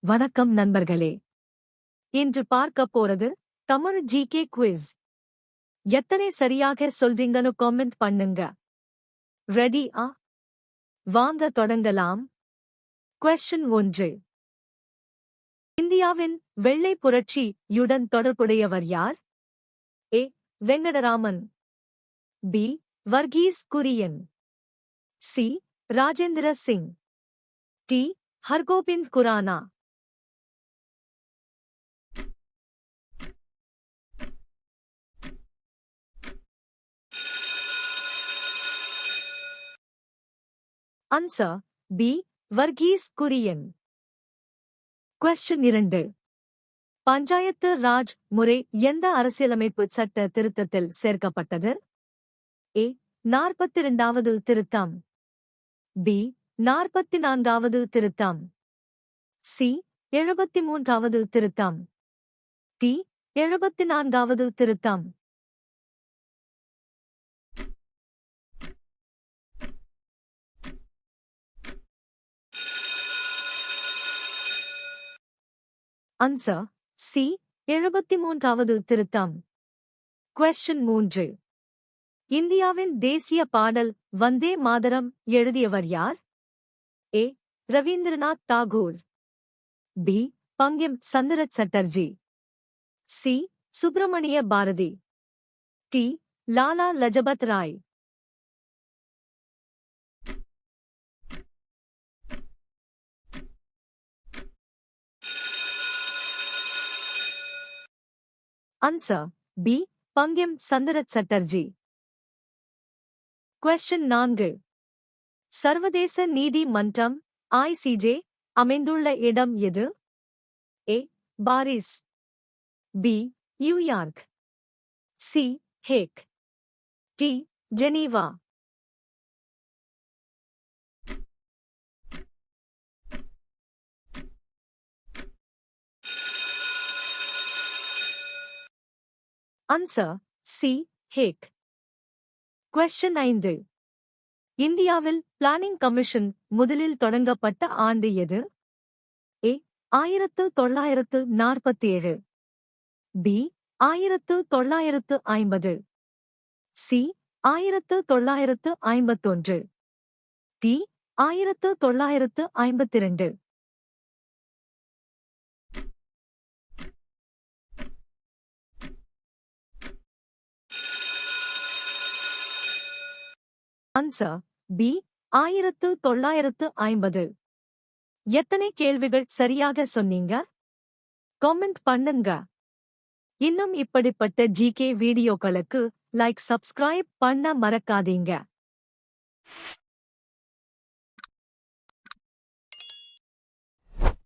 வணக்கம் நண்பர்களே. இன்று பார்க்க போறது தமிழ் ஜிகே குவிஸ். எத்தனை சரியாக சொல்றீங்கன்னு காமெண்ட் பண்ணுங்க. ரெடியா? வாங்க தொடங்கலாம். கொஸ்டின் 1. இந்தியாவின் வெள்ளை புரட்சியுடன் தொடர்புடையவர் யார்? A. Venkataraman, B. Varghese Kurien, C. Rajendra Singh, D. Hargobind Khorana. Answer B. Varghese Kurien. Question 2. Panchayat Raj முறை எந்த அரசியலமைப்பு சட்ட திருத்தத்தில் சேர்க்கப்பட்டது? ஏ. 42வது திருத்தம், பி. 44வது திருத்தம், சி. 73வது திருத்தம், டி. 74வது திருத்தம். Answer C. 73வது திருத்தம். கொஸ்டின் 3. இந்தியாவின் தேசிய பாடல் வந்தே மாதரம் எழுதியவர் யார்? A. Rabindranath Tagore, B. Bankim Chandra Chatterjee, C. Subramania Bharati, D. Lala Lajpat Rai. Answer B. Bankim Chandra Chatterjee. Question 4. சர்வதேச நீதி மன்றம் ICJ அமைந்துள்ள இடம் எது? A. Paris, B. New York, C. Hague, D. Geneva. Answer C. Hague. Question 5. இந்தியாவில் பிளானிங் கமிஷன் முதலில் தொடங்கப்பட்ட ஆண்டு எது? A. 1947, B. 1950, C. 1951, D. 1952. Answer B. 1950. எத்தனை கேள்விகள் சரியாக சொன்னீங்க? காமெண்ட் பண்ணுங்க. இன்னும் இப்படிப்பட்ட ஜிகே வீடியோக்களுக்கு லைக் சப்ஸ்கிரைப் பண்ண மறக்காதீங்க.